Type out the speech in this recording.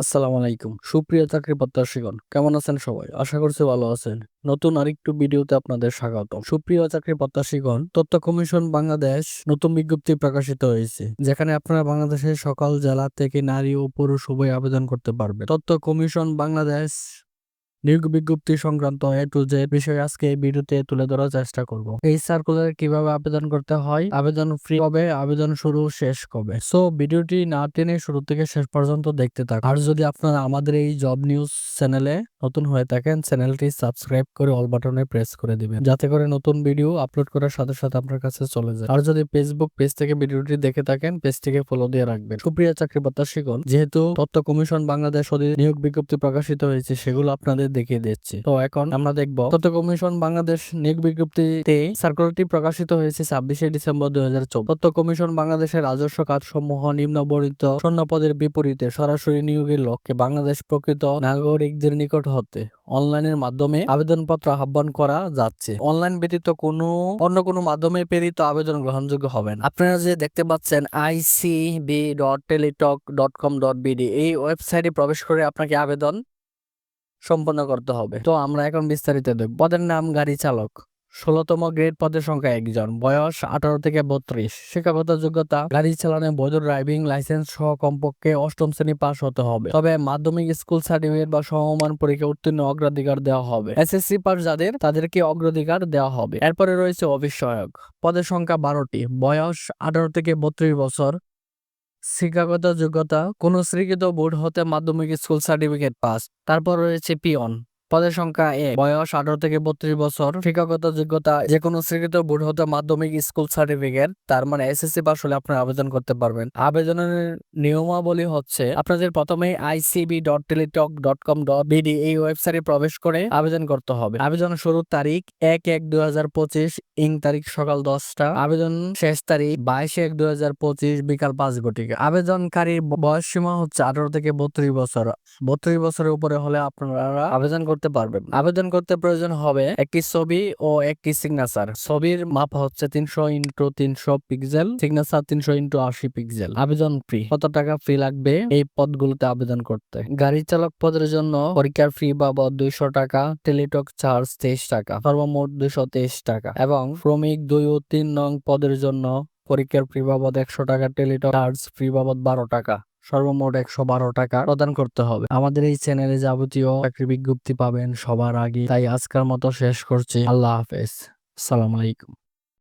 আসসালামু আলাইকুম সুপ্রিয় চাকরি প্রত্যাশীগণ, কেমন আছেন সবাই? আশা করছি ভালো আছেন। নতুন আরেকটু ভিডিওতে আপনাদের স্বাগতম। সুপ্রিয় চাকরি প্রত্যাশীগণ, তথ্য কমিশন বাংলাদেশ নতুন বিজ্ঞপ্তি প্রকাশিত হয়েছে, যেখানে আপনারা বাংলাদেশের সকল জেলা থেকে নারী ও পুরুষ উভয় আবেদন করতে পারবেন। তথ্য কমিশন বাংলাদেশ নিয়োগ বিজ্ঞপ্তি সংক্রান্ত এ টু জেড বিষয় আজকে এই ভিডিওতে তুলে ধরার চেষ্টা করব। এই সার্কুলারে কিভাবে আবেদন করতে হয়, আবেদন ফ্রি কবে, আবেদন শুরু শেষ কবে। সো ভিডিওটি না টেনে শুরু থেকে শেষ পর্যন্ত দেখতে থাকুন। আর যদি আপনারা আমাদের এই জব নিউজ চ্যানেলে নতুন হয়ে থাকেন, চ্যানেলটি সাবস্ক্রাইব করে অল বাটনে প্রেস করে দিবেন, যাতে করে নতুন ভিডিও আপলোড করার সাথে সাথে আপনার কাছে চলে যায়। আর যদি ফেসবুক পেজ থেকে ভিডিওটি দেখে থাকেন, পেজটিকে ফলো দিয়ে রাখবেন। সুপ্রিয় চাকরি প্রত্যাশীগণ, যেহেতু তথ্য কমিশন বাংলাদেশ নিয়োগ বিজ্ঞপ্তি প্রকাশিত হয়েছে, সেগুলো আপনাদের দেখিয়ে দিচ্ছি। তো এখন আমরা দেখব তথ্য কমিশন বাংলাদেশ নিয়োগ বিজ্ঞপ্তিতে সার্কুলারটি প্রকাশিত হয়েছে 26শে ডিসেম্বর 2024। তথ্য কমিশন বাংলাদেশের রাজস্ব কাজসমূহ নিম্নবর্ণিত শূন্য পদের বিপরীতে সরাসরি নিয়োগের লক্ষ্যে বাংলাদেশ প্রকৃত নাগরিকদের নিকট হতে অনলাইনের মাধ্যমে আবেদনপত্র আহ্বান করা যাচ্ছে। অনলাইন ব্যতীত অন্য কোনো মাধ্যমে প্রেরিত আবেদন গ্রহণযোগ্য হবে না। আপনারা যে দেখতে পাচ্ছেন icb.teletalk.com.bd, এই ওয়েবসাইটে প্রবেশ করে আপনাকে আবেদন সম্পন্ন করতে হবে। তো আমরা এখন বিস্তারিত দেখব। পদের নাম গাড়ি চালক, 16তম গ্রেড, পদের সংখ্যা 1 জন, বয়স 18 থেকে 32, শিক্ষাগত যোগ্যতা গাড়ি চালানো বৈধ ড্রাইভিং লাইসেন্স সহ কমপক্ষে 8ম শ্রেণী পাস হতে হবে, তবে মাধ্যমিক স্কুল সার্টিফিকেট বা সমমান পরীক্ষা উত্তীর্ণ অগ্রাধিকার দেওয়া হবে। এসএসসি পাস যাদের, তাদেরকে অগ্রাধিকার দেওয়া হবে। এরপরে রয়েছে অফিস সহায়ক, পদের সংখ্যা 12টি, বয়স 18 থেকে 32 বছর, শিক্ষাগত যোগ্যতা কোন স্বীকৃত বোর্ড হতে মাধ্যমিক স্কুল সার্টিফিকেট পাস। তারপর রয়েছে পিয়ন, পদের সংখ্যা 1, বয়স 18 থেকে 32 বছর, শিক্ষাগত যোগ্যতা যে কোনো স্বীকৃত বোর্ড হতে মাধ্যমিক স্কুল সার্টিফিকেট, তার মানে এসএসসি পাস হলে আপনারা আবেদন করতে পারবেন। আবেদনের নিয়মাবলী হচ্ছে, আপনাদের প্রথমে icb.teletalk.com.bd এই ওয়েবসাইটে প্রবেশ করে আবেদন করতে হবে। আবেদন শুরুর তারিখ 1/1/2025 ইং তারিখ সকাল 10টা, আবেদন শেষ তারিখ 22/1/2025 বিকাল 5 ঘটিকা। আবেদনকারীর বয়স সীমা হচ্ছে 18 থেকে 32 বছর। 32 বছরের উপরে হলে আপনারা আবেদন করতে পারবেন। আবেদন করতে প্রয়োজন হবে একটি ছবি ও একটি সিগনেচার। ছবির মাপ হচ্ছে 300x300 pixel, signature 300x80 pixel. আবেদন ফ্রি। কত টাকা ফি লাগবে এই পদগুলোতে আবেদন করতে? গাড়ি চালক পদের জন্য পরীক্ষার ফি বাবদ 200 টাকা, টেলিটক চার্জ 23 টাকা, সর্বমোট 223 টাকা। এবং শ্রমিক 2 ও 3 নং পদের জন্য পরীক্ষার ফি বাবদ 100 টাকা, টেলিটক চার্জ ফি বাবদ 12 টাকা, সর্বমোট 112 টাকা প্রদান করতে হবে। আমাদের এই চ্যানেলে যাবতীয় চাকরি বিজ্ঞপ্তি পাবেন সবার আগে। তাই আজকের মতো শেষ করছি। আল্লাহ হাফেজ, আসসালামু আলাইকুম।